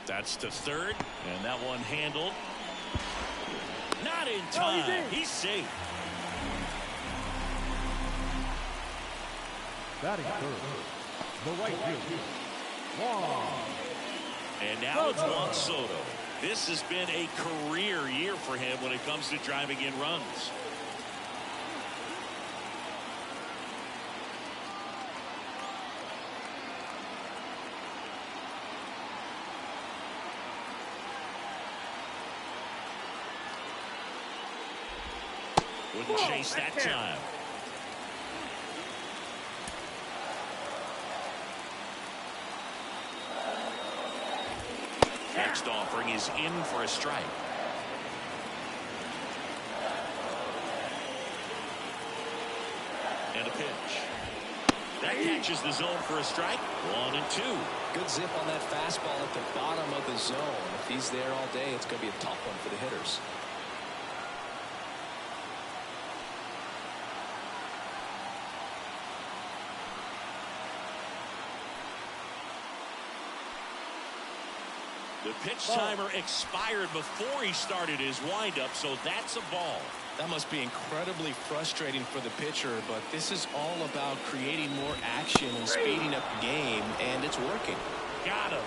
That's to third, and that one handled. Not in time. He's safe. Batting third, the right fielder, Juan. And now it's Juan Soto. This has been a career year for him when it comes to driving in runs. Wouldn't chase that time. Next offering is in for a strike. And a pitch. That catches the zone for a strike. 1-2. Good zip on that fastball at the bottom of the zone. If he's there all day, it's going to be a tough one for the hitters. The pitch timer expired before he started his windup, so that's a ball. That must be incredibly frustrating for the pitcher, but this is all about creating more action and speeding up the game, and it's working. Got him.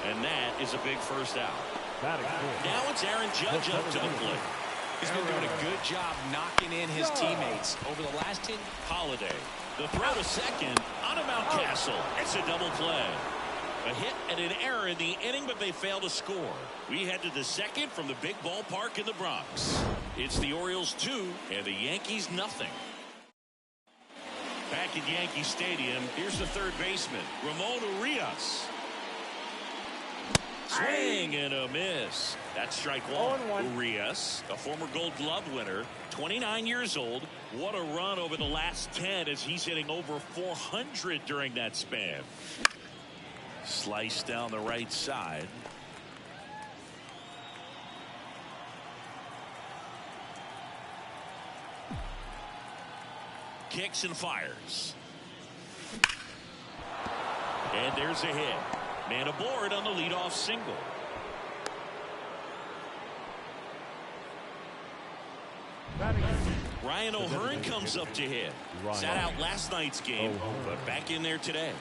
And that is a big first out. Now it's Aaron Judge up to the plate. He's been doing a good job knocking in his teammates over the last 10. Holiday. The throw to second on a Mountcastle. It's a double play. A hit and an error in the inning, but they fail to score. We head to the second from the big ballpark in the Bronx. It's the Orioles 2 and the Yankees nothing. Back at Yankee Stadium, here's the third baseman, Ramon Urias. Swing and a miss. That's strike one. Urias, a former Gold Glove winner, 29 years old. What a run over the last 10 as he's hitting over 400 during that span. Slice down the right side. Kicks and fires. And there's a hit. Man aboard on the leadoff single. Ryan O'Hearn comes up to hit. Sat out last night's game, but back in there today.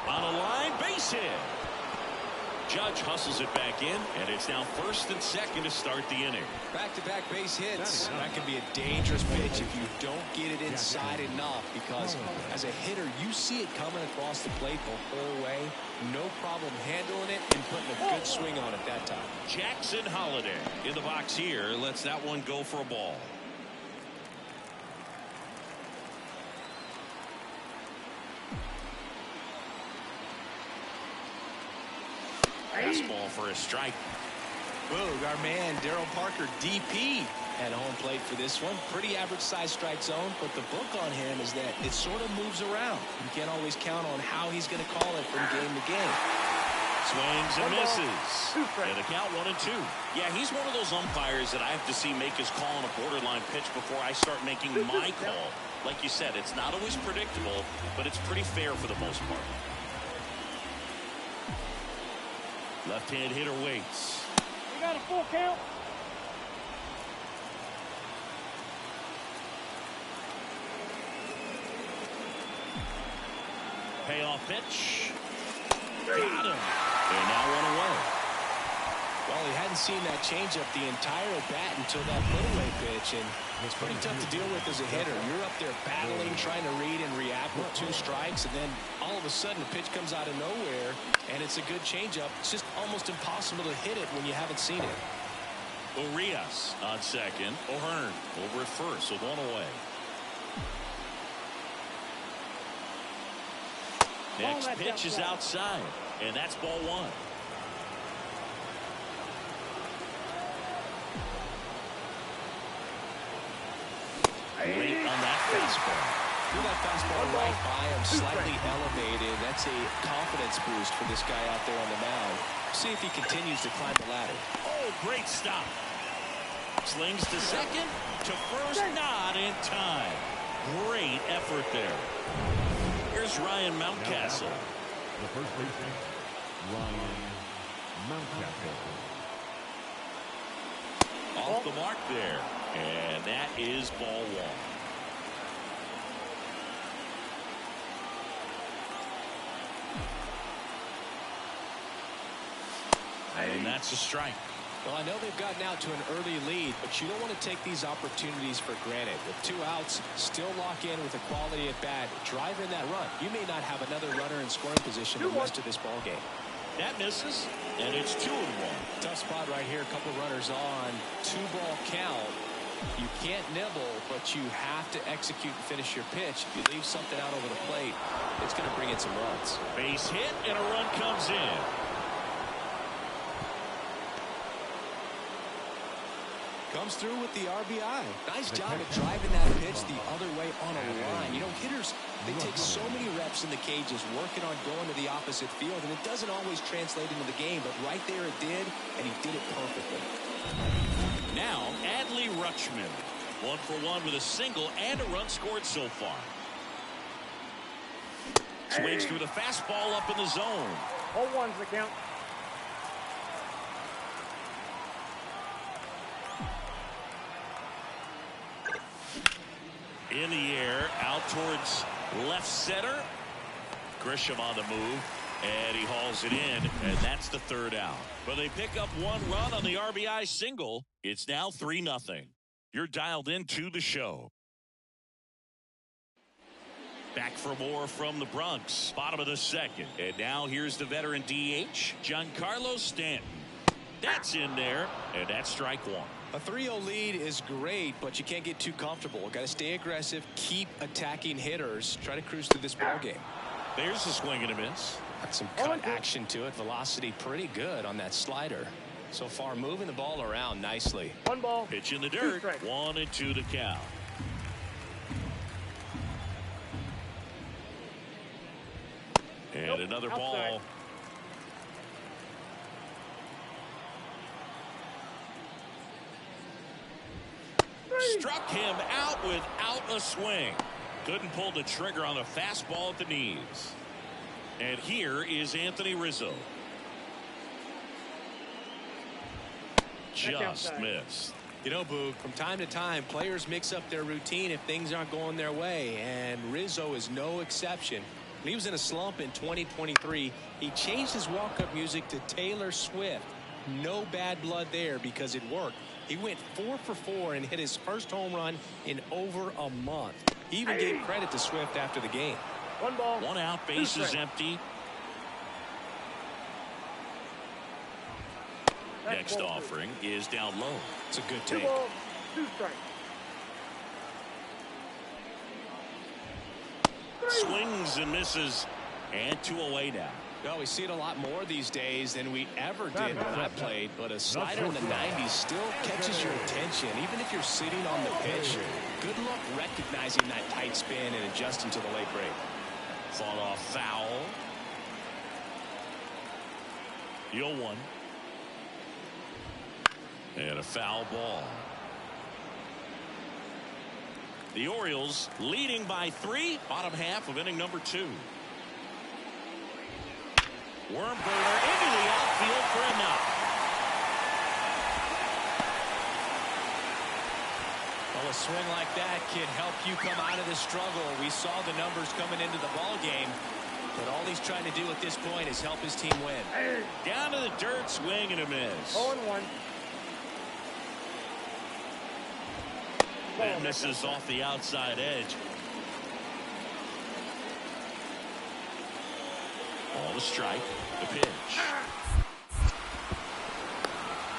On a line, base hit. Judge hustles it back in, and it's now first and second to start the inning. Back-to-back base hits. That can be a dangerous pitch if you don't get it inside enough, because as a hitter, you see it coming across the plate the whole way. No problem handling it and putting a good swing on it that time. Jackson Holiday in the box here lets that one go for a ball. Fastball for a strike. Boog, our man Daryl Parker, DP, at home plate for this one. Pretty average size strike zone, but the book on him is that it sort of moves around. You can't always count on how he's going to call it from game to game. Swings and misses. And a count 1-2. Yeah, he's one of those umpires that I have to see make his call on a borderline pitch before I start making my call. Like you said, it's not always predictable, but it's pretty fair for the most part. Left-hand hitter waits. We got a full count. Payoff pitch. Got him. And now one away. Well, he hadn't seen that changeup the entire at bat until that put-away pitch, and it's pretty tough to deal with as a hitter. You're up there battling, trying to read and react with 2 strikes, and then all of a sudden a pitch comes out of nowhere, and it's a good changeup. It's just almost impossible to hit it when you haven't seen it. Urias on second. O'Hearn over at first with one away. Next pitch is outside, and that's ball 1. Late on that fastball. Threw that fastball right by him, slightly elevated. That's a confidence boost for this guy out there on the mound. See if he continues to climb the ladder. Oh, great stop. Slings to second, to first, not in time. Great effort there. Here's Ryan Mountcastle. The first baseman, Ryan Mountcastle. Off the mark there. And that is ball one. And that's a strike. Well, I know they've gotten out to an early lead, but you don't want to take these opportunities for granted. With 2 outs, still lock in with a quality at bat, drive in that run. You may not have another runner in scoring position the rest of this ball game. That misses, and it's 2-1. Tough spot right here. A couple runners on. 2-ball count. You can't nibble, but you have to execute and finish your pitch. If you leave something out over the plate, it's going to bring in some runs. Base hit, and a run comes in. Comes through with the RBI. Nice job at driving that pitch the other way on a line. You know, hitters, they take so many reps in the cages working on going to the opposite field, and it doesn't always translate into the game, but right there it did, and he did it perfectly. Now, Adley Rutschman. 1 for 1 with a single and a run scored so far. Swings through the fastball up in the zone. 0-1's the count. In the air, out towards left center. Grisham on the move, and he hauls it in, and that's the 3rd out. But they pick up 1 run on the RBI single. It's now 3-0. You're dialed into the show. Back for more from the Bronx, bottom of the 2nd. And now here's the veteran DH, Giancarlo Stanton. That's in there, and that's strike 1. A 3-0 lead is great, but you can't get too comfortable. Got to stay aggressive, keep attacking hitters, try to cruise through this ball game. There's a swing and a miss. Got some cut action to it. Velocity pretty good on that slider. So far, moving the ball around nicely. 1 ball. Pitch in the dirt. 1-2 the count. And another ball. Struck him out without a swing. Couldn't pull the trigger on the fastball at the knees. And here is Anthony Rizzo. Just missed. You know, Boog, from time to time, players mix up their routine if things aren't going their way, and Rizzo is no exception. When he was in a slump in 2023, he changed his walk-up music to Taylor Swift. No bad blood there because it worked. He went 4 for 4 and hit his first home run in over a month. He even gave credit to Swift after the game. 1 ball. 1 out, base is empty. Next offering is down low. It's a good 2 take. balls, 2 strikes. Swings and misses, and 2 away now. Well, we see it a lot more these days than we ever did when I played, but a slider in the 90s still catches your attention, even if you're sitting on the pitch. Good luck recognizing that tight spin and adjusting to the late break. Fought off foul. The 0-1. And a foul ball. The Orioles leading by 3, bottom half of inning number 2. Worm burner into the outfield for a knock. Well, a swing like that can help you come out of the struggle. We saw the numbers coming into the ball game, but all he's trying to do at this point is help his team win. Down to the dirt, swing and a miss. 0-1. That misses off the outside edge. Ball to strike. The pitch.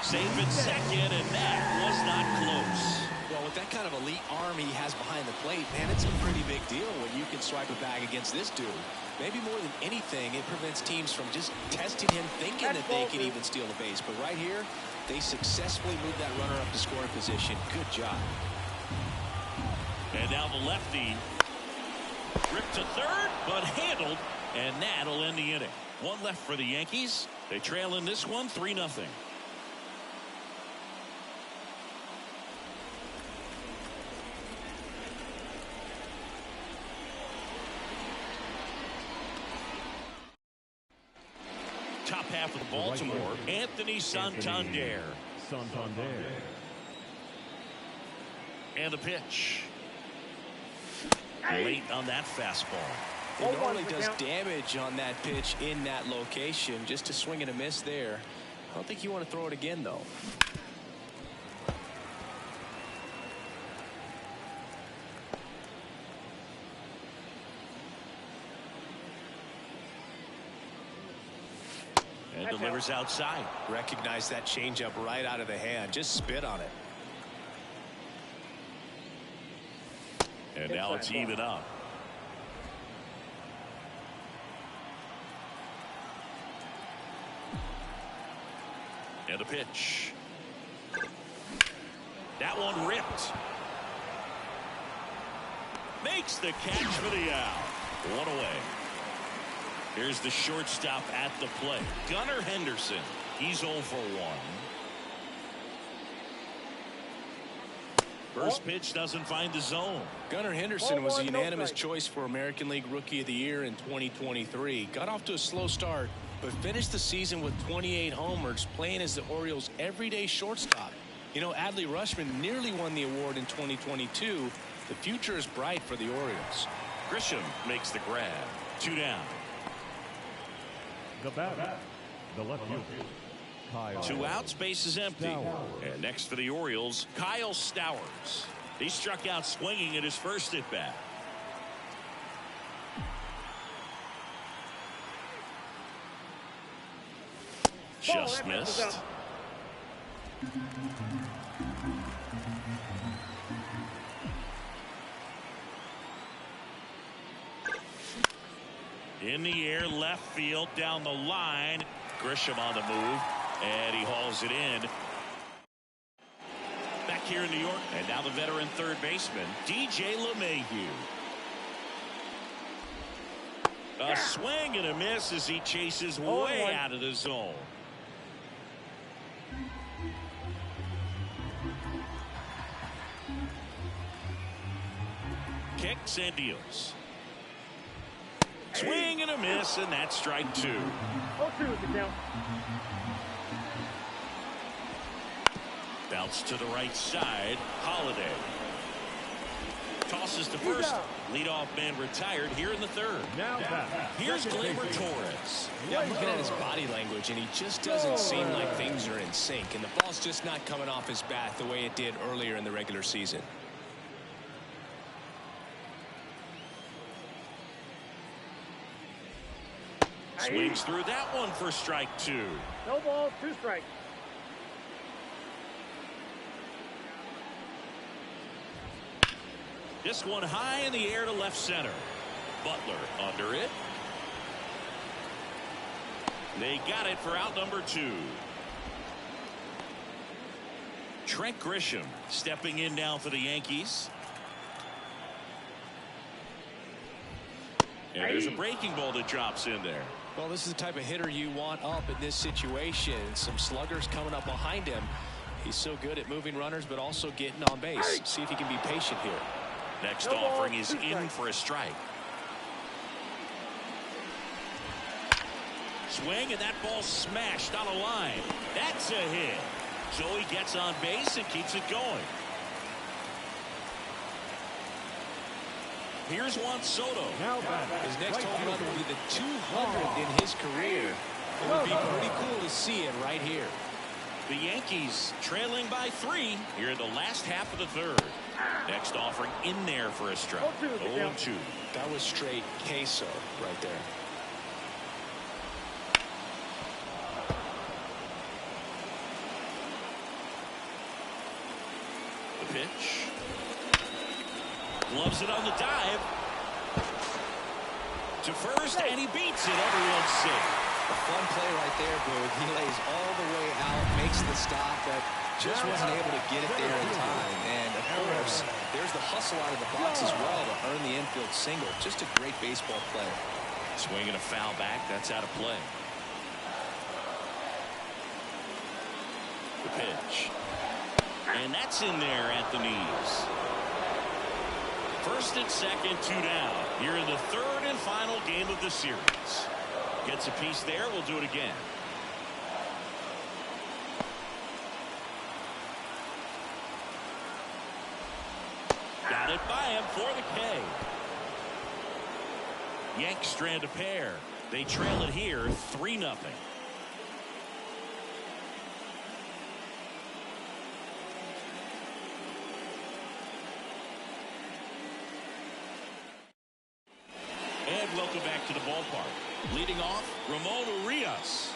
Safe at second, and that was not close. Well, with that kind of elite arm he has behind the plate, man, it's a pretty big deal when you can swipe a bag against this dude. Maybe more than anything, it prevents teams from just testing him, thinking that they can even steal a base. But right here, they successfully moved that runner up to scoring position. Good job. And now the lefty. Ripped to third, but handled, and that'll end the inning. 1 left for the Yankees. They trail in this one 3-0. half of Baltimore, Anthony Santander. And the pitch. Late on that fastball. It normally does damage on that pitch in that location. Just a swing and a miss there. I don't think you want to throw it again, though. And delivers outside. Recognize that changeup right out of the hand. Just spit on it. And now it's even up. And the pitch. That one ripped. Makes the catch for the out. One away. Here's the shortstop at the plate. Gunnar Henderson. He's 0 for 1. First pitch doesn't find the zone. Gunnar Henderson was a unanimous choice for American League Rookie of the Year in 2023. Got off to a slow start, but finished the season with 28 homers, playing as the Orioles' everyday shortstop. You know, Adley Rutschman nearly won the award in 2022. The future is bright for the Orioles. Grisham makes the grab. 2 down. The batter, the left fielder, Kyle. 2 outs, base is empty. And next for the Orioles, Kyle Stowers. He struck out swinging at his first at bat. Just missed. In the air, left field, down the line. Grisham on the move, and he hauls it in. Back here in New York, and now the veteran third baseman, DJ LeMahieu. A swing and a miss as he chases way out of the zone. Kicks and deals. Swing and a miss, and that's strike 2. 0-2 is the count. Bounce to the right side. Holiday tosses to first. Leadoff man retired here in the third. Now here's Gleyber Torres. Yeah, I'm looking at his body language, and he just doesn't seem like things are in sync, and the ball's just not coming off his bat the way it did earlier in the regular season. Swings through that one for strike 2. No balls, 2 strikes. This one high in the air to left center. Butler under it. They got it for out number 2. Trent Grisham stepping in now for the Yankees. And there's a breaking ball that drops in there. Well, this is the type of hitter you want up in this situation. Some sluggers coming up behind him. He's so good at moving runners, but also getting on base. See if he can be patient here. Next offering is in for a strike. Swing, and that ball smashed on a line. That's a hit. So he gets on base and keeps it going. Here's Juan Soto. His next home run will be the 200th in his career. It would be pretty cool to see it right here. The Yankees trailing by 3 here in the last half of the third. Next offering in there for a strike. 0-2. That was straight queso right there. The pitch. Loves it on the dive. To first, and he beats it. Everyone's safe. A fun play right there, Boog. He lays all the way out, makes the stop, but just wasn't able to get it there in time. And, of course, there's the hustle out of the box as well to earn the infield single. Just a great baseball play. Swinging a foul back. That's out of play. The pitch. And that's in there at the knees. First and second, 2 down. Here in the third and final game of the series. Gets a piece there. We'll do it again. it by him for the K. Yanks strand a pair. They trail it here 3-0. And welcome back to the ballpark. Leading off, Ramon Urias.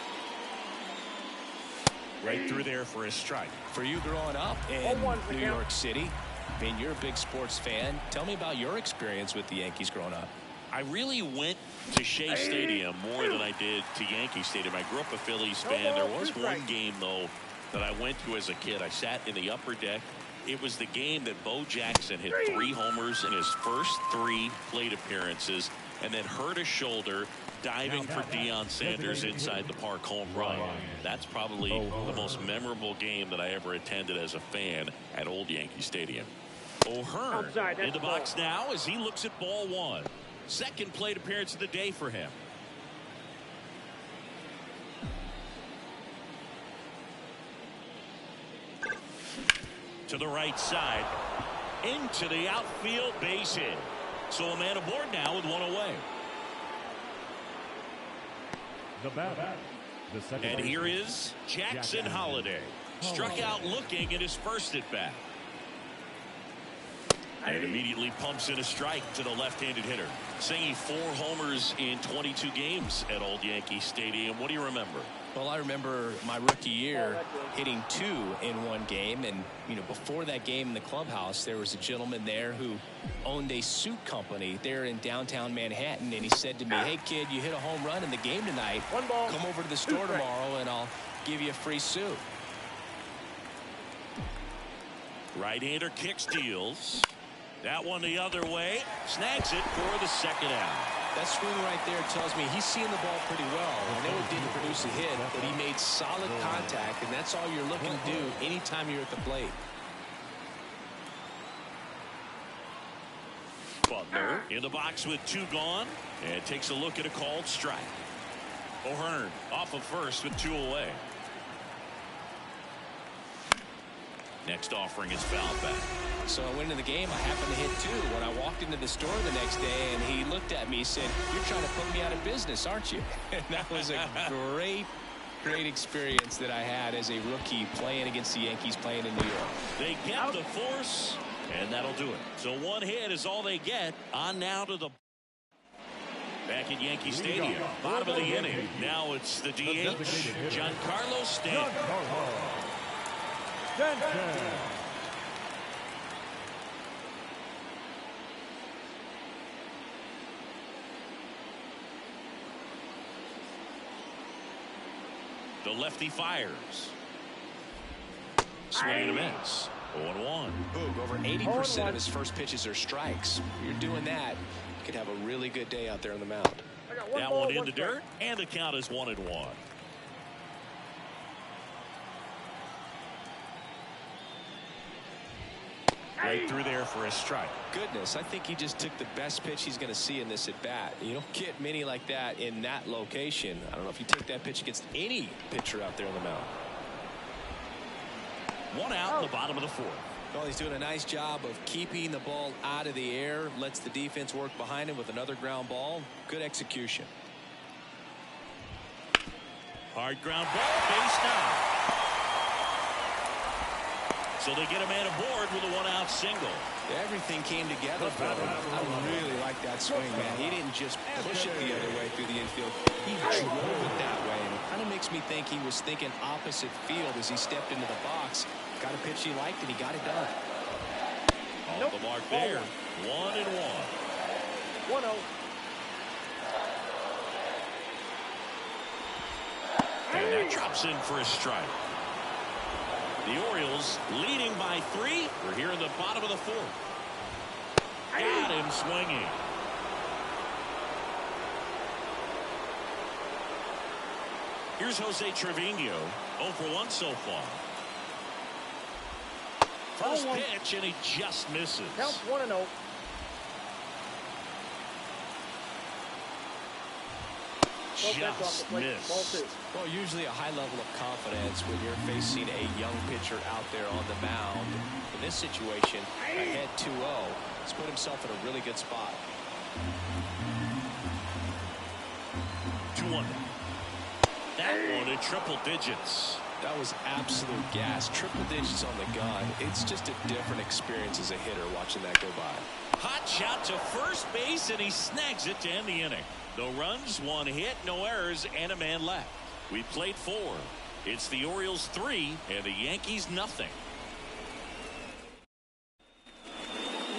Right through there for a strike. For you growing up in New York City, I mean, you're a big sports fan. Tell me about your experience with the Yankees growing up. I really went to Shea Stadium more than I did to Yankee Stadium. I grew up a Phillies fan. There was one game, though, that I went to as a kid. I sat in the upper deck. It was the game that Bo Jackson hit 3 homers in his first 3 plate appearances and then hurt his shoulder diving for Deion Sanders inside the park home run. That's probably the most memorable game that I ever attended as a fan at Old Yankee Stadium. O'Hearn in the box now as he looks at ball 1. Second plate appearance of the day for him. To the right side. Into the outfield, base hit. So a man aboard now with 1 away. The batter. And here is Jackson Holliday. Struck out looking at his first at bat. And immediately pumps in a strike to the left-handed hitter. Singing 4 homers in 22 games at Old Yankee Stadium. What do you remember? Well, I remember my rookie year hitting 2 in one game. And, you know, before that game in the clubhouse, there was a gentleman there who owned a suit company there in downtown Manhattan. And he said to me, hey, kid, you hit a home run in the game tonight. Come over to the store tomorrow and I'll give you a free suit. Right-hander kick steals. That one the other way. Snags it for the second out. That swing right there tells me he's seeing the ball pretty well. I know it didn't produce a hit, but he made solid contact, and that's all you're looking to do anytime you're at the plate. Butler in the box with 2 gone and takes a look at a called strike. O'Hearn off of first with 2 away. Next offering is fouled back. So I went into the game. I happened to hit 2 when I walked into the store the next day, and he looked at me and said, you're trying to put me out of business, aren't you? And that was a great experience that I had as a rookie playing against the Yankees, playing in New York. They get the force, and that'll do it. So 1 hit is all they get. On now to the back at Yankee Stadium. Bottom of the inning. Now it's the DH, Giancarlo Stanton. The lefty fires. Swing and a miss. 0-1. Boog, over 80% of his first pitches are strikes. You're doing that, you could have a really good day out there on the mound. That one in the dirt, and the count is 1-1. Right through there for a strike. Goodness, I think he just took the best pitch he's going to see in this at bat. You don't get many like that in that location. I don't know if you take that pitch against any pitcher out there on the mound. 1 out in the bottom of the 4th. Well, he's doing a nice job of keeping the ball out of the air. Lets the defense work behind him with another ground ball. Good execution. Hard ground ball, base now. So they get a man aboard with a 1-out single. Everything came together for him. I really like that swing, man. He didn't just push it the other way through the infield. He drove it that way. And it kind of makes me think he was thinking opposite field as he stepped into the box. Got a pitch he liked, and he got it done. Off the mark there. 1-1. 1-0. And that drops in for a strike. The Orioles leading by 3. We're here in the bottom of the 4th. Got him swinging. Here's Jose Trevino. 0 for 1 so far. First pitch, and he just misses. Counts 1-0. just missed. Well, usually a high level of confidence when you're facing a young pitcher out there on the mound. In this situation, ahead 2-0, he's put himself in a really good spot. 2-1. That one in triple digits. That was absolute gas. Triple digits on the gun. It's just a different experience as a hitter watching that go by. Hot shot to first base, and he snags it to end the inning. No runs, 1 hit, no errors, and a man left. We played 4. It's the Orioles 3 and the Yankees nothing.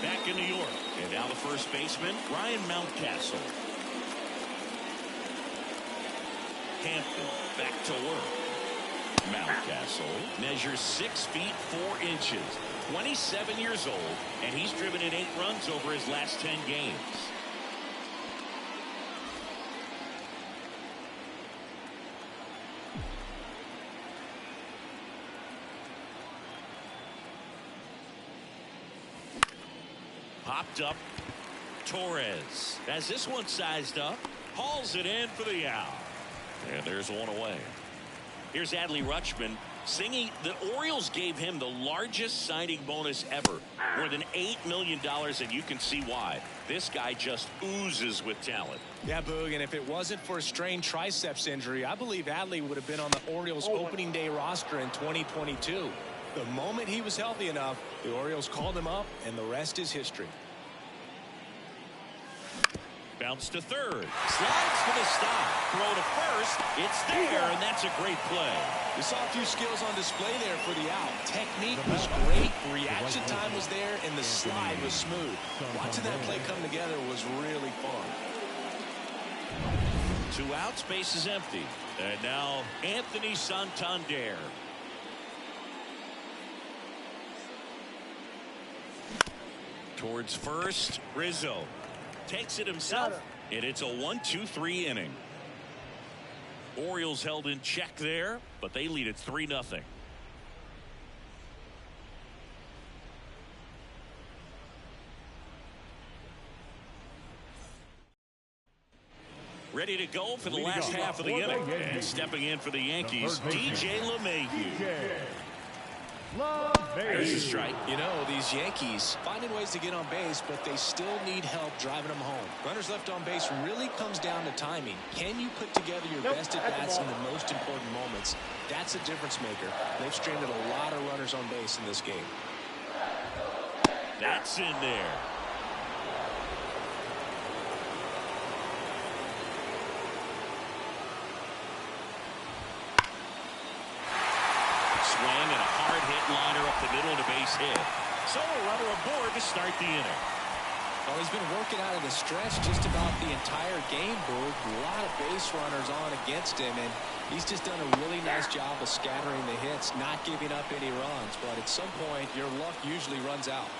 Back in New York, and now the first baseman, Ryan Mountcastle. Hampton back to work. Mountcastle measures 6 feet 4 inches, 27 years old, and he's driven in 8 runs over his last 10 games. Popped up. Torres has this one sized up, hauls it in for the out, and there's one away. Here's Adley Rutschman singing the Orioles gave him the largest signing bonus ever, more than $8 million, and you can see why. This guy just oozes with talent. Yeah, Boog, and if it wasn't for a strained triceps injury, I believe Adley would have been on the Orioles opening day roster in 2022. The moment he was healthy enough, the Orioles called him up, and the rest is history. Bounce to third. Slides for the stop. Throw to first. It's there, and that's a great play. We saw a few skills on display there for the out. Technique was great. Reaction time was there, and the slide was smooth. Watching that play come together was really fun. 2 outs, base is empty. And now Anthony Santander. Towards first, Rizzo. Takes it himself, and it's a 1-2-3 inning. Orioles held in check there, but they lead it 3-0. Ready to go for the last half of the inning. And stepping in for the Yankees, DJ LeMahieu. There's a strike. You know, these Yankees finding ways to get on base, but they still need help driving them home. Runners left on base really comes down to timing. Can you put together your best at-bats in the most important moments? That's a difference maker. They've stranded a lot of runners on base in this game. That's in there. Swing and a hard hit liner up the middle to base hit. So a runner aboard to start the inning. Well, he's been working out of the stretch just about the entire game, Boog. A lot of base runners on against him, and he's just done a really nice job of scattering the hits, not giving up any runs. But at some point, your luck usually runs out.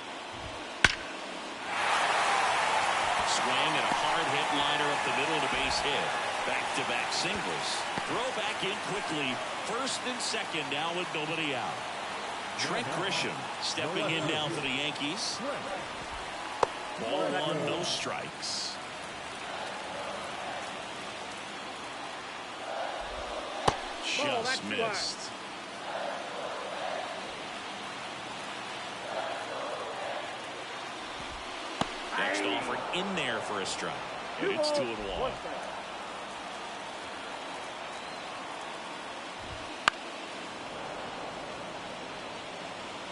Swing and a hard hit liner up the middle to base hit. Back-to-back singles. Throw back in quickly. First and second now with nobody out. Trent Grisham stepping in now for the Yankees. Ball 1, no strikes. Just missed. Next offer in there for a strike. And it's 2-1.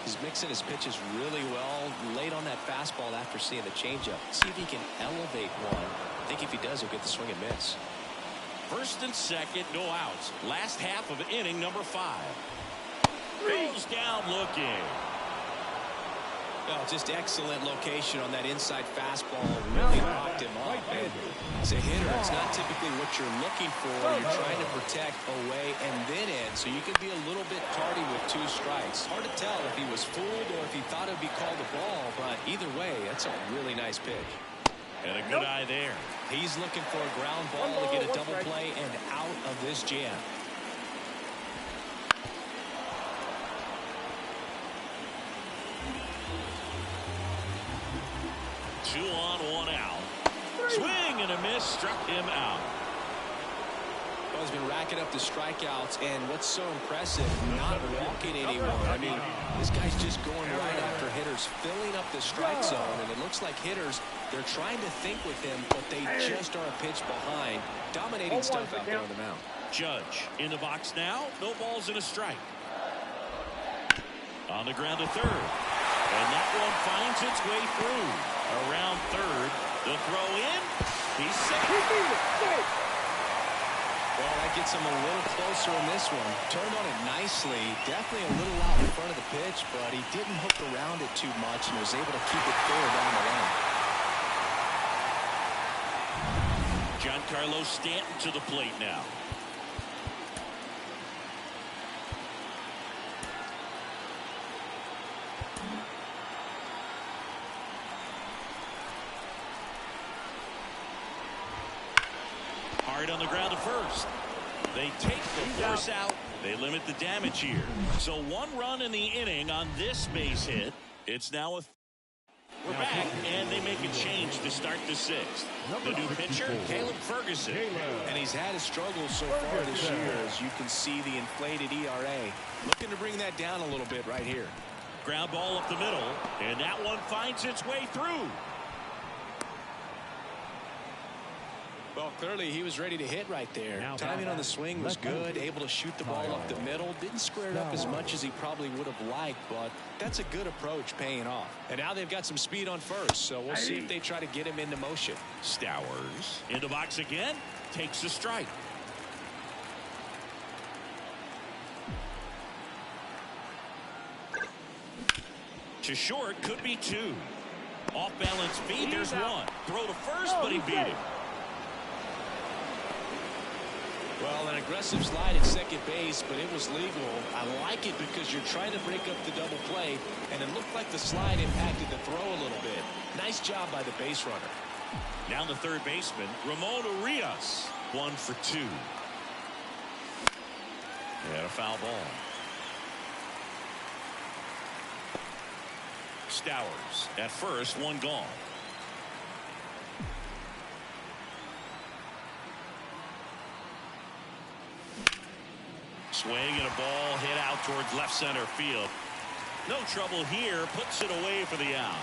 He's mixing his pitches really well, late on that fastball after seeing the changeup. See if he can elevate one. I think if he does, he'll get the swing and miss. First and second, no outs. Last half of inning number 5. Goes down looking. Oh, just excellent location on that inside fastball. Really knocked him off. And as a hitter, it's not typically what you're looking for. You're trying to protect away and then in, so you could be a little bit tardy with 2 strikes. Hard to tell if he was fooled or if he thought it would be called a ball, but either way, that's a really nice pitch. And a good eye there. He's looking for a ground ball to get a double play and out of this jam. Swing and a miss, struck him out. Well, he's been racking up the strikeouts, and what's so impressive, not walking anyone. I mean, this guy's just going right after hitters, filling up the strike zone, and it looks like hitters, they're trying to think with him, but they just are a pitch behind. Dominating stuff out there on the mound. Judge in the box now. No balls and a strike. On the ground to third. And that one finds its way through. Around third. The throw in. He's safe. Well, that gets him a little closer in this one. Turned on it nicely. Definitely a little out in front of the pitch, but he didn't hook around it too much and was able to keep it fair down the line. Giancarlo Stanton to the plate now. Hard on the ground to first. They take the force out. They limit the damage here. So 1 run in the inning on this base hit. It's now we're back, and they make a change to start the 6th. The new pitcher, Caleb Ferguson. And he's had a struggle so far this year, as you can see the inflated ERA. Looking to bring that down a little bit right here. Ground ball up the middle, and that one finds its way through. Well, clearly he was ready to hit right there. Timing on the swing was good, able to shoot the ball up the middle. Didn't square it up as much as he probably would have liked, but that's a good approach, paying off. And now they've got some speed on first, so we'll see if they try to get him into motion. Stowers in the box again, takes a strike. To short, could be 2. Off balance feed, there's 1. Throw to first, but he beat it. Well, an aggressive slide at second base, but it was legal. I like it because you're trying to break up the double play, and it looked like the slide impacted the throw a little bit. Nice job by the base runner. Now the third baseman, Ramon Urias. 1 for 2. And a foul ball. Stowers at first, 1 gone. Swing and a ball hit out towards left center field. No trouble here. Puts it away for the out.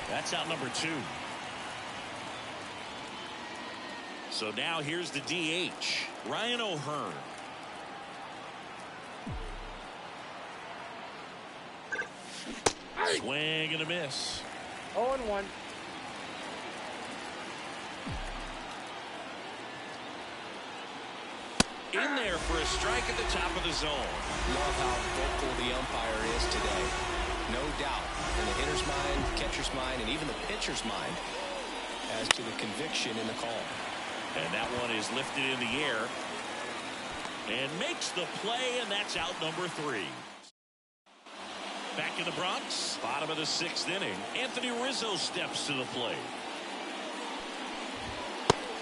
That's out number 2. So now here's the DH, Ryan O'Hearn. Swing and a miss. 0-1. In there for a strike at the top of the zone. Love how vocal the umpire is today. No doubt in the hitter's mind, catcher's mind, and even the pitcher's mind as to the conviction in the call. And that one is lifted in the air and makes the play, and that's out number 3. Back in the Bronx, bottom of the 6th inning, Anthony Rizzo steps to the plate.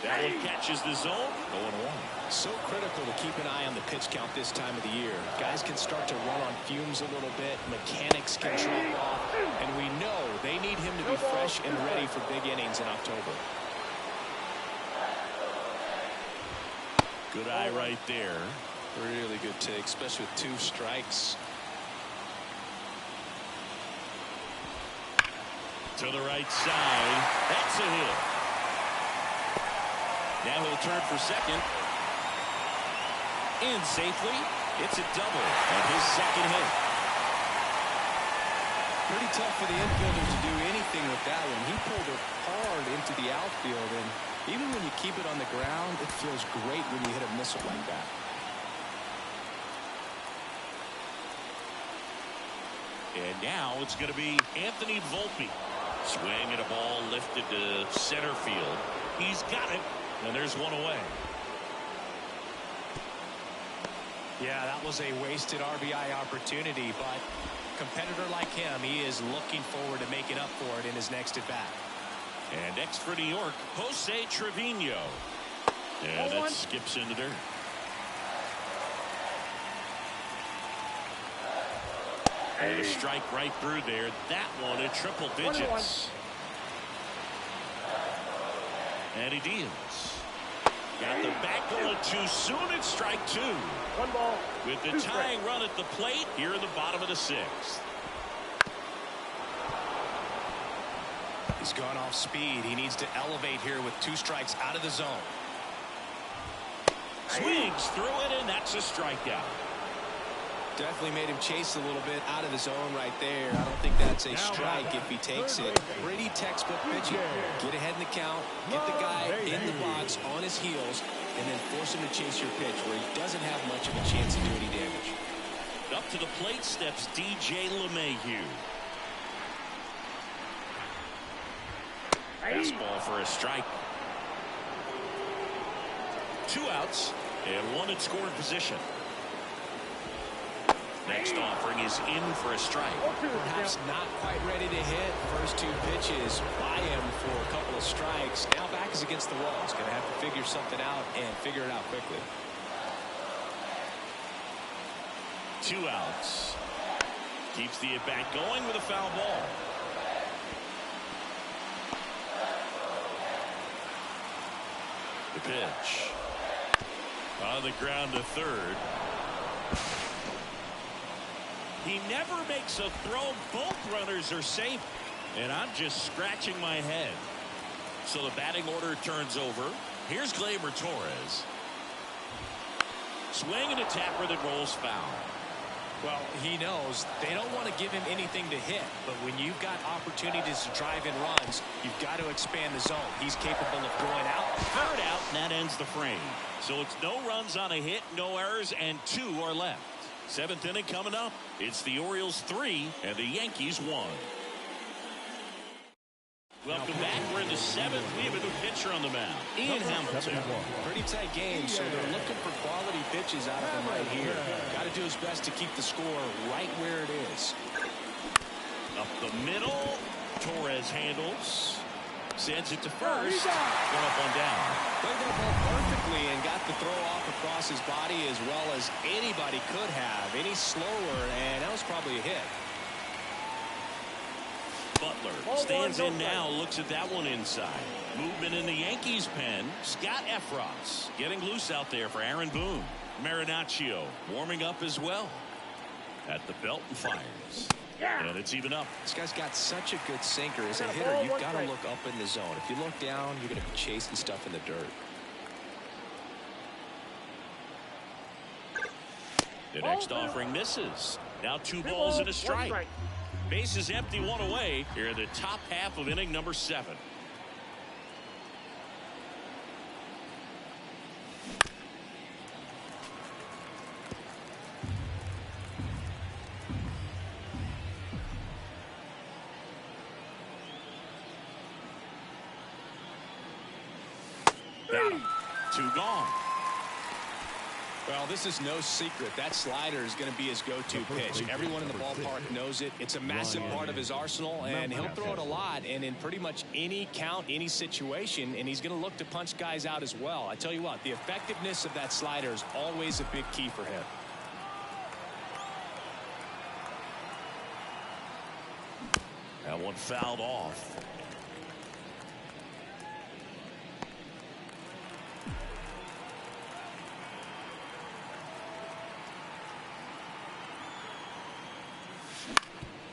That one catches the zone, 0-1. So critical to keep an eye on the pitch count this time of the year. Guys can start to run on fumes a little bit. Mechanics can drop off. And we know they need him to be fresh and ready for big innings in October. Good eye right there. Really good take, especially with 2 strikes. To the right side. That's a hit. Now he'll turn for second. In safely. It's a double and his second hit. Pretty tough for the infielder to do anything with that one. He pulled it hard into the outfield, and even when you keep it on the ground, it feels great when you hit a missile like that. And now it's going to be Anthony Volpe. Swing and a ball lifted to center field. He's got it, and there's one away. Yeah, that was a wasted RBI opportunity, but competitor like him, he is looking forward to making up for it in his next at bat. And next for New York, Jose Trevino. And that skips in the dirt. And a strike right through there. That one at triple digits. And he deals. Got the back going too soon. It's strike 2. 1 ball. With the tying run at the plate here in the bottom of the 6th. He's gone off speed. He needs to elevate here with 2 strikes out of the zone. Swings through it, and that's a strikeout. Definitely made him chase a little bit out of the zone right there. I don't think that's a strike if he takes it. Pretty textbook pitching. Get ahead in the count, get the guy in the box on his heels, and then force him to chase your pitch where he doesn't have much of a chance to do any damage. Up to the plate steps DJ LeMahieu. Fastball for a strike. 2 outs and 1 in scoring position. Next offering is in for a strike. Perhaps not quite ready to hit. First 2 pitches by him for a couple of strikes. Now back is against the wall. He's going to have to figure something out and figure it out quickly. 2 outs. Keeps the at-bat going with a foul ball. The pitch. On the ground to third. He never makes a throw. Both runners are safe. And I'm just scratching my head. So the batting order turns over. Here's Gleyber Torres. Swing and a tapper that rolls foul. Well, he knows they don't want to give him anything to hit. But when you've got opportunities to drive in runs, you've got to expand the zone. He's capable of going out. Third out, and that ends the frame. So it's no runs on a hit, no errors, and 2 are left. 7th inning coming up. It's the Orioles 3 and the Yankees 1. Welcome back. We're in the 7th. We have a new pitcher on the mound. Ian Hamilton. Pretty tight game, so they're looking for quality pitches out of him right here. Got to do his best to keep the score right where it is. Up the middle. Torres handles. Sends it to first. One up, one down. Played that ball perfectly and got the throw off across his body as well as anybody could have. Any slower, and that was probably a hit. Butler stands in now, looks at that one inside. Movement in the Yankees pen. Scott Efros getting loose out there for Aaron Boone. Marinaccio warming up as well. At the belt and fires. And it's even up. This guy's got such a good sinker. As a hitter, you've got to look up in the zone. If you look down, you're going to be chasing stuff in the dirt. The next offering misses. Now 2 balls and a strike. Bases empty, 1 away here in the top half of inning number 7. Got him. 2 gone. Well, this is no secret. That slider is going to be his go-to pitch. Everyone in the ballpark knows it. It's a massive part of his arsenal, and he'll throw it a lot and in pretty much any count, any situation, and he's going to look to punch guys out as well. I tell you what, the effectiveness of that slider is always a big key for him. That one fouled off.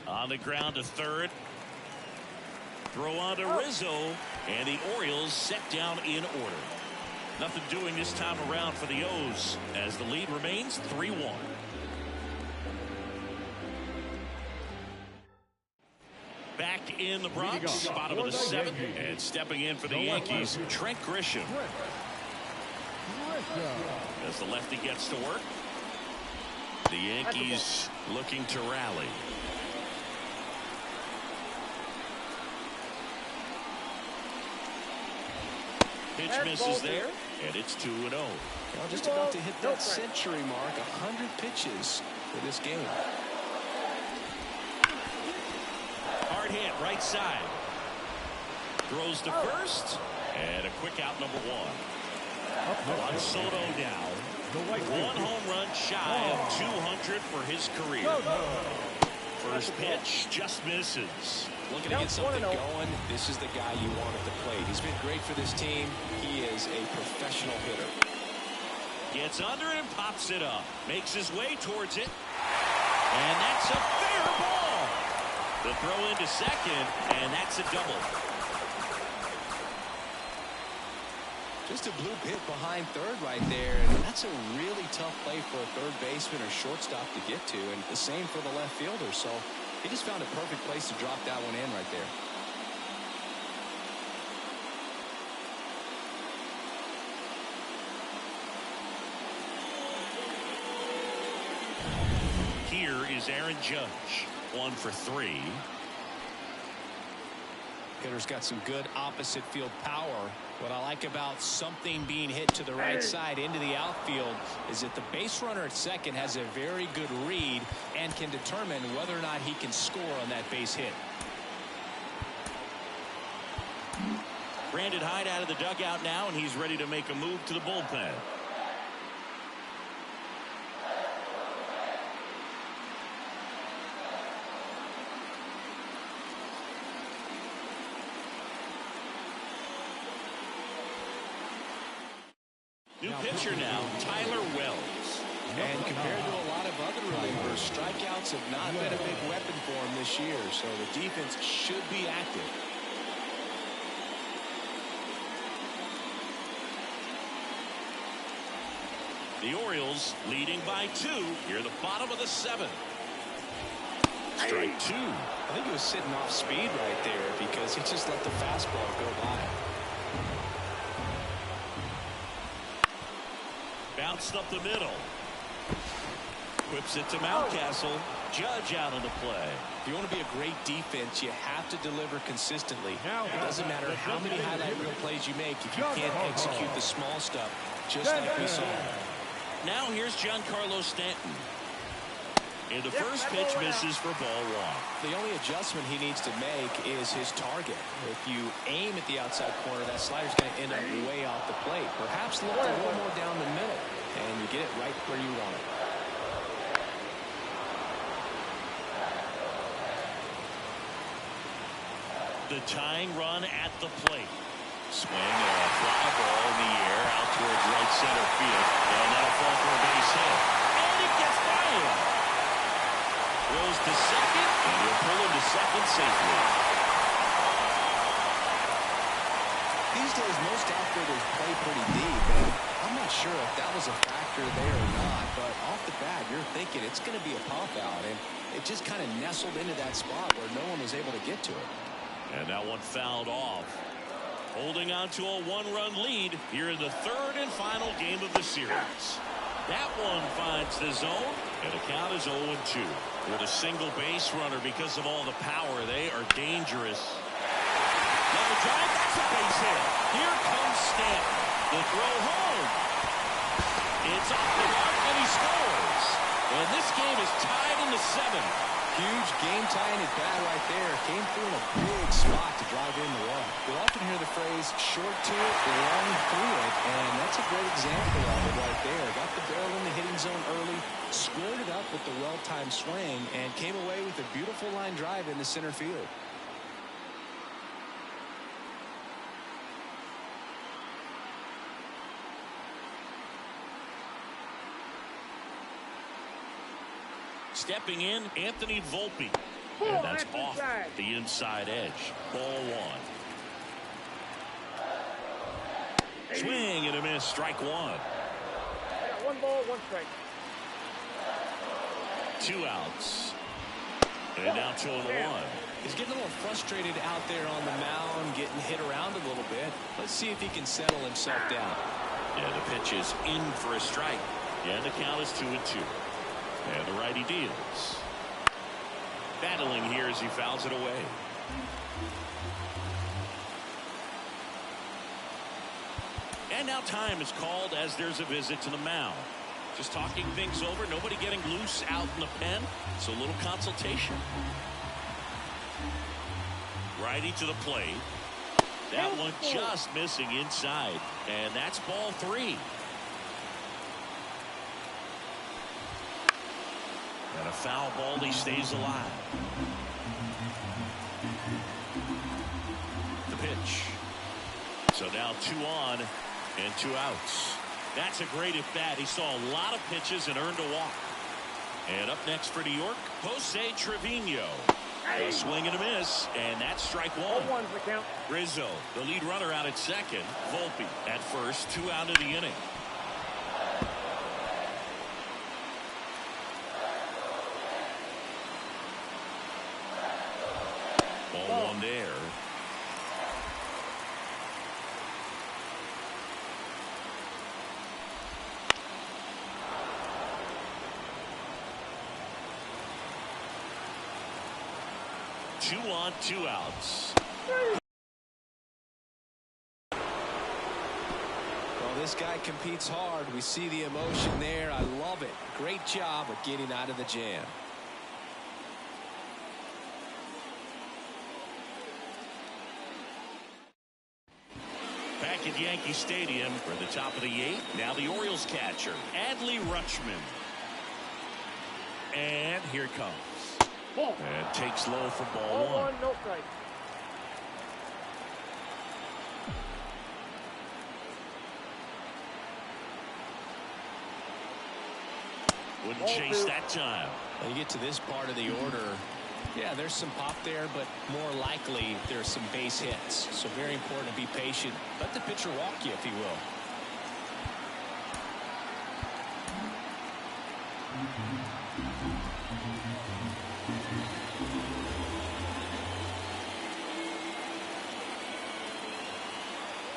On the ground to third. Throw on to Rizzo, and the Orioles set down in order. Nothing doing this time around for the O's as the lead remains 3-1. Back in the Bronx, bottom of the 7th, and stepping in for the Yankees, Trent Grisham. As the lefty gets to work, the Yankees looking to rally. Pitch misses there, and it's 2-0. Well, just about to hit that century mark, 100 pitches for this game. Hard hit, right side. Throws to first, and a quick out, number 1. Juan Soto now. 1 home run shy of 200 for his career. First pitch just misses. Looking to get something going. This is the guy you want at the plate. He's been great for this team. He is a professional hitter. Gets under it and pops it up. Makes his way towards it. And that's a fair ball. The throw into second, and that's a double. Just a bloop hit behind third right there, and that's a really tough play for a third baseman or shortstop to get to, and the same for the left fielder. So he just found a perfect place to drop that one in right there. Here is Aaron Judge, 1 for 3. Hitter's got some good opposite field power. What I like about something being hit to the right side into the outfield is that the base runner at second has a very good read and can determine whether or not he can score on that base hit. Brandon Hyde out of the dugout now, and he's ready to make a move to the bullpen. New pitcher now, Tyler Wells. And compared to a lot of other relievers, strikeouts have not been a big weapon for him this year, so the defense should be active. The Orioles leading by 2 here in the bottom of the 7th. Strike 2. I think he was sitting off speed right there because he just let the fastball go by. Bounced up the middle. Whips it to Mountcastle. Judge out on the play. If you want to be a great defense, you have to deliver consistently. It doesn't matter how many highlight reel plays you make if you can't execute the small stuff, just like we saw. Now here's Giancarlo Stanton. And the first pitch misses for ball 1. The only adjustment he needs to make is his target. If you aim at the outside corner, that slider's going to end up way off the plate. Perhaps look a little more down the middle, and you get it right where you want it. The tying run at the plate. Swing and a fly ball in the air out towards right center field. And that'll fall for a base hit. And it gets by him. Throws to second, and he'll pull him to second safely. These days, most outfielders play pretty deep, and I'm not sure if that was a factor there or not, but off the bat, you're thinking it's going to be a pop-out, and it just kind of nestled into that spot where no one was able to get to it. And that one fouled off. Holding on to a 1-run lead here in the 3rd and final game of the series. That one finds the zone, and the count is 0-2. With a single base runner because of all the power, they are dangerous. Level drive, that's a base hit. Here comes Stanton. The throw home. It's off the mark, and he scores. And this game is tied in the 7th. Huge game-tying at bat right there. Came through in a big spot to drive in the run. You'll often hear the phrase, short to it, long through it, and that's a great example of it right there. Got the barrel in the hitting zone early, squared it up with the well-timed swing, and came away with a beautiful line drive into center field. Stepping in, Anthony Volpe. And that's off the inside edge. Ball 1. Swing and a miss. Strike 1. 1 ball, 1 strike. 2 outs. And now 2-1. He's getting a little frustrated out there on the mound, getting hit around a little bit. Let's see if he can settle himself down. Yeah, the pitch is in for a strike. And the count is 2-2. And the righty deals. Battling here as he fouls it away. And now time is called as there's a visit to the mound. Just talking things over. Nobody getting loose out in the pen. So a little consultation. Righty to the plate. That one just missing inside. And that's ball 3. And a foul ball. He stays alive. The pitch. So now 2 on and 2 outs. That's a great at bat. He saw a lot of pitches and earned a walk. And up next for New York, Jose Trevino. A swing and a miss, and that's strike 1. 0-1's the count. Rizzo, the lead runner, out at second. Volpe at first, 2 out of the inning. Ball 1 there. Two on, 2 outs. Well, this guy competes hard. We see the emotion there. I love it. Great job of getting out of the jam. Back at Yankee Stadium for the top of the 8th. Now the Orioles catcher, Adley Rutschman. And here it comes. And takes low for ball 1. 0-1, no strike. Wouldn't chase that time. When you get to this part of the order, yeah, there's some pop there, but more likely there's some base hits. So very important to be patient. Let the pitcher walk you, if he will.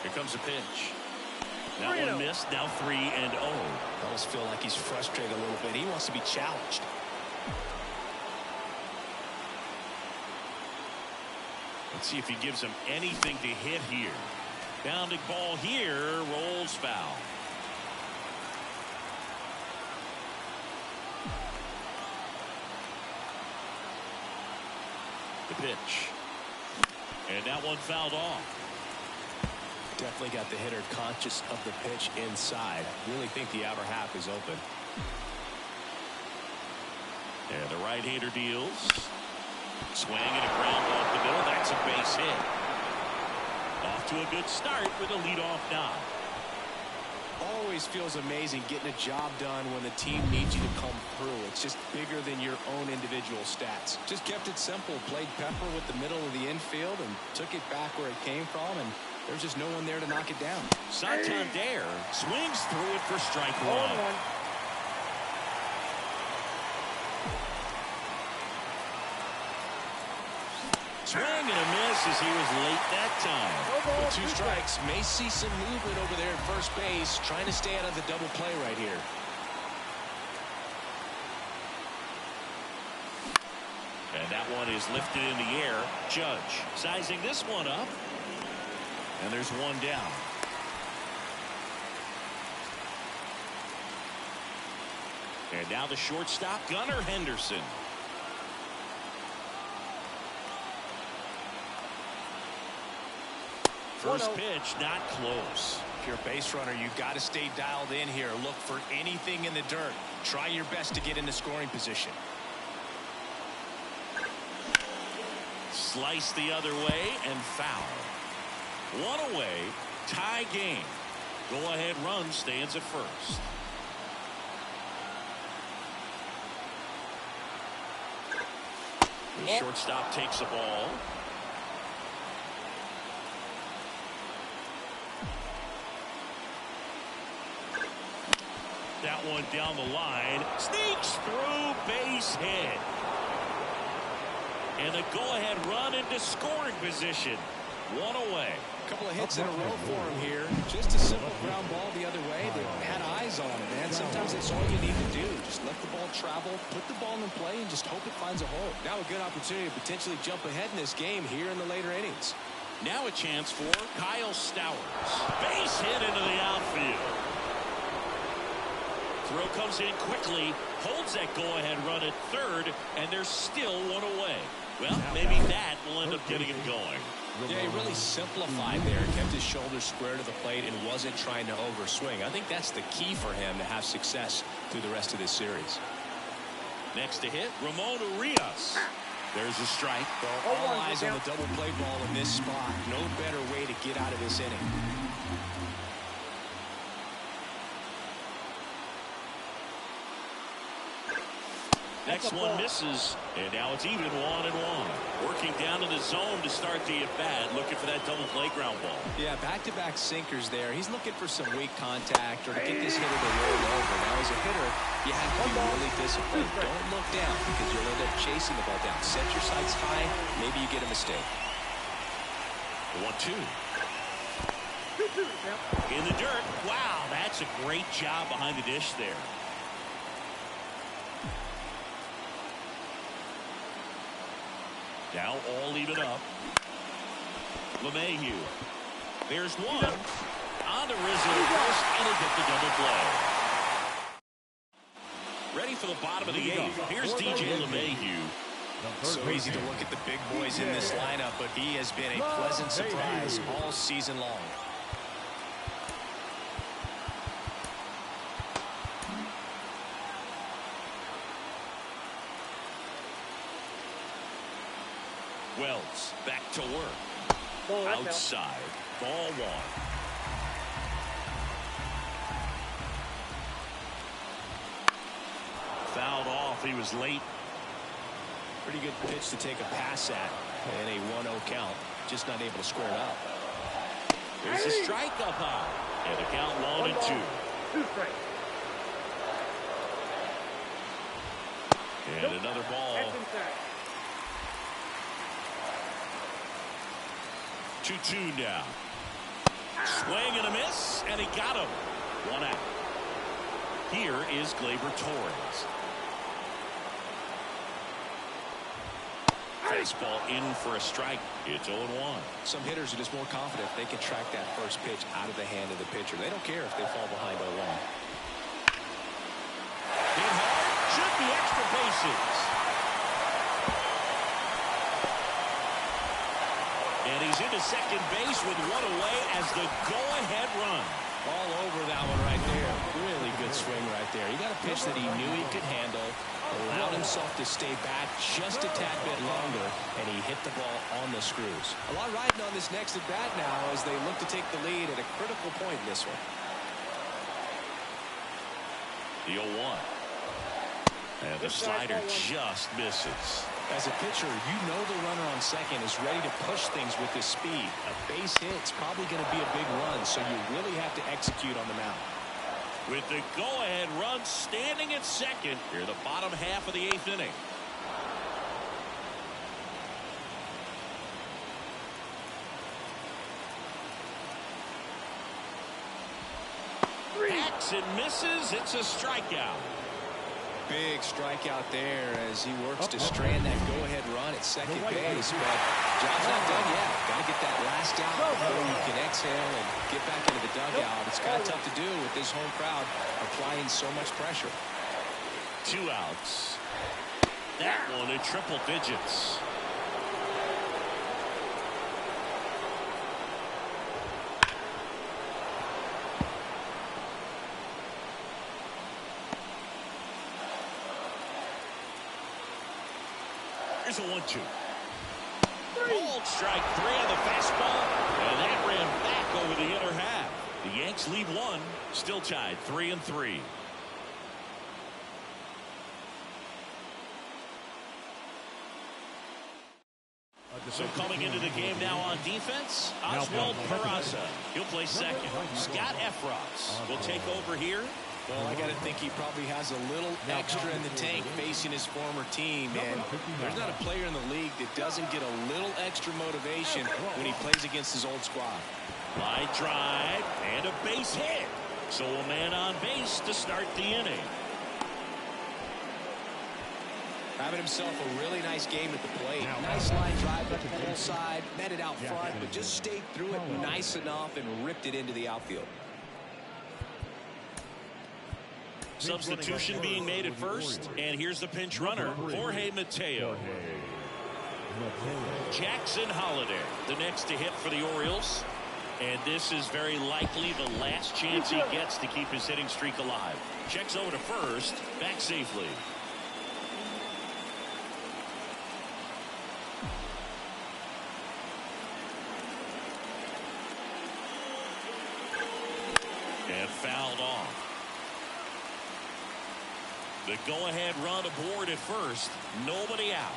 Here comes a pitch. That one missed. Now 3-0. Almost feel like he's frustrated a little bit. He wants to be challenged. Let's see if he gives him anything to hit here. Bounding ball here, rolls foul. The pitch. And that one fouled off. Definitely got the hitter conscious of the pitch inside. Really think the outer half is open. And the right-hander deals. Swing and a ground off the middle. That's a base hit. Off to a good start with a leadoff knock. Always feels amazing getting a job done when the team needs you to come through. It's just bigger than your own individual stats. Just kept it simple. Played pepper with the middle of the infield and took it back where it came from. And there's just no one there to knock it down. Santander swings through it for strike 1. 0-1. Swing and a miss as he was late that time. With 2 strikes, may see some movement over there at first base, trying to stay out of the double play right here. And that one is lifted in the air. Judge sizing this one up. And there's 1 down. And now the shortstop, Gunnar Henderson. First pitch, not close. If you're a base runner, you've got to stay dialed in here. Look for anything in the dirt. Try your best to get into scoring position. Slice the other way and foul. 1 away, tie game. Go-ahead run stands at first. The shortstop takes the ball. That one down the line. Sneaks through, base hit. And a go-ahead run into scoring position. 1 away. A couple of hits in a row for him here. Just a simple ground ball the other way. They had eyes on it, man. Sometimes that's all you need to do. Just let the ball travel, put the ball in play, and just hope it finds a hole. Now a good opportunity to potentially jump ahead in this game here in the later innings. Now a chance for Kyle Stowers. Base hit into the outfield. Throw comes in quickly, holds that go-ahead run at third, and there's still 1 away. Well, maybe that will end up getting him going. Yeah, he really simplified there, kept his shoulders square to the plate and wasn't trying to overswing. I think that's the key for him to have success through the rest of this series. Next to hit, Ramon Urias. There's a strike. Well, all eyes on the double play ball in this spot. No better way to get out of this inning. Next one misses, and now it's even 1-1. Working down in the zone to start the at-bat, looking for that double play ground ball. Yeah, back-to-back sinkers there. He's looking for some weak contact or to get this hitter to roll over. Now, as a hitter, you have to be really disciplined. Don't look down because you'll end up chasing the ball down. Set your sights high. Maybe you get a mistake. 1-2. In the dirt. Wow, that's a great job behind the dish there. Now all even up. LeMahieu. There's one. On to Rizzo first, and he'll get the double play. Ready for the bottom of the eighth. Here's DJ LeMahieu. So easy to look at the big boys in this lineup, but he has been a pleasant surprise all season long. Wells back to work. Outside. Ball one. Fouled off. He was late. Pretty good pitch to take a pass at and a 1-0 count. Just not able to square it up. There's a strike up high. And the count 1-2. 2 strikes. And another ball. That's inside. 2-2 now. Swing and a miss, and he got him. 1 out. Here is Gleyber Torres. Fastball in for a strike. It's 0-1. Some hitters are just more confident if they can track that first pitch out of the hand of the pitcher. They don't care if they fall behind 0-1. Hit hard, should be extra bases. And he's into second base with 1 away as the go-ahead run. All over that one right there. Really good swing right there. He got a pitch that he knew he could handle, allowed himself to stay back just a tad bit longer, and he hit the ball on the screws. A lot riding on this next at-bat now as they look to take the lead at a critical point in this one. The 0-1. And the slider just misses. As a pitcher, you know the runner on second is ready to push things with his speed. A base hit's probably going to be a big run, so you really have to execute on the mound. With the go-ahead run standing at second, here the bottom half of the 8th inning. Hacks and misses. It's a strikeout. Big strikeout there as he works to strand that go-ahead run at second base, but job's not done yet. Got to get that last out before you can exhale and get back into the dugout. It's kind of tough to do with this home crowd applying so much pressure. 2 outs. That one in triple digits. Here's a 1-2. Bold strike 3 on the fastball, and that ran back over the inner half. The Yanks lead 1, still tied 3-3. So coming into the game now on defense, Oswald Peraza. He'll play second. Scott Efros will take over here. Well, I got to think he probably has a little extra in the tank facing his former team, and there's not a player in the league that doesn't get a little extra motivation when he plays against his old squad. Line drive and a base hit. So a man on base to start the inning. Having himself a really nice game at the plate. Nice line drive up the pull side, met it out front, but just stayed through it nice enough and ripped it into the outfield. Substitution being made at first, and here's the pinch runner, Jorge Mateo. Jackson Holliday, the next to hit for the Orioles. And this is very likely the last chance he gets to keep his hitting streak alive. Checks over to first, back safely. The go-ahead run aboard at first. Nobody out.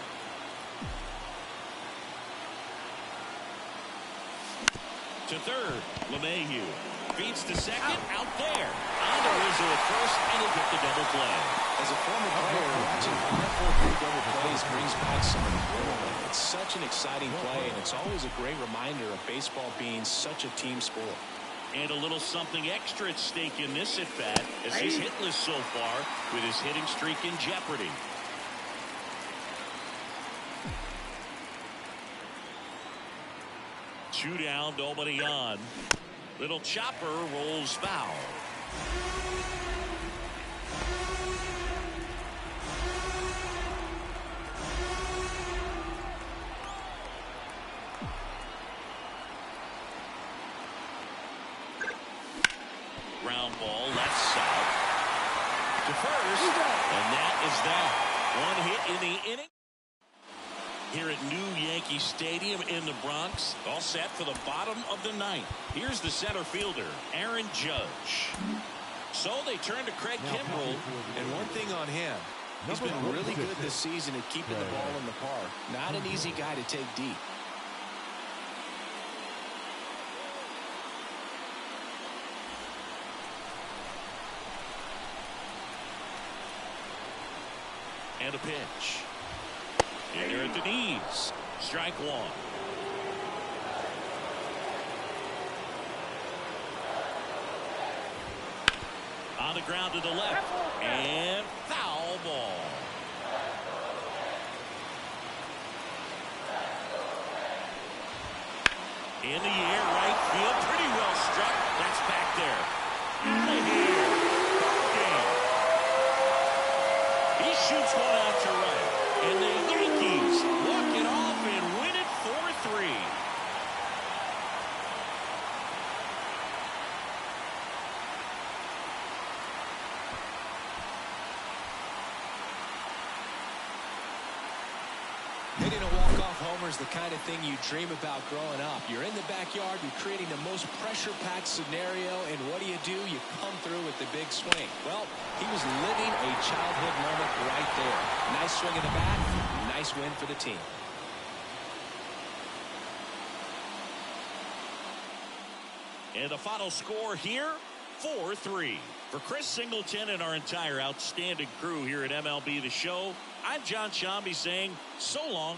To third, LeMahieu feeds to second, out there. Onto Rizzo at first, and he'll get the double play. As a former player, watching 5-4-3 double plays brings back some adrenaline. It's such an exciting play, and it's always a great reminder of baseball being such a team sport. And a little something extra at stake in this at-bat, as he's hitless so far with his hitting streak in jeopardy. Two down, nobody on. Little chopper rolls foul. Ground ball, left side. To first, and that is that. One hit in the inning. Here at New Yankee Stadium in the Bronx, all set for the bottom of the ninth. Here's the center fielder, Aaron Judge. So they turn to Craig Kimbrell. And one thing on him, he's been really good this season at keeping the ball in the park. Not an easy guy to take deep. And a pitch. And they're at the knees. Strike one. On the ground to the left. And foul ball. In the air, right field. Pretty well struck. That's back there. Out of here. He shoots one out to right. And the Yankees walk it off and win it 4-3. Hitting a walk-off homer is the kind of thing you dream about growing up. You're in the backyard, you're creating the most pressure-packed scenario, and what do? You come through with the big swing. Well, he was living a childhood moment right there. Nice swing of the bat, nice win for the team. And the final score here, 4-3. For Chris Singleton and our entire outstanding crew here at MLB The Show, I'm John Shambi saying so long.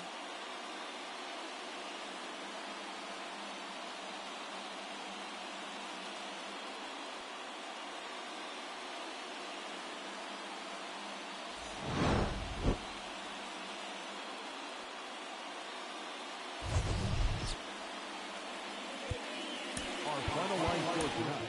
Our final line for tonight.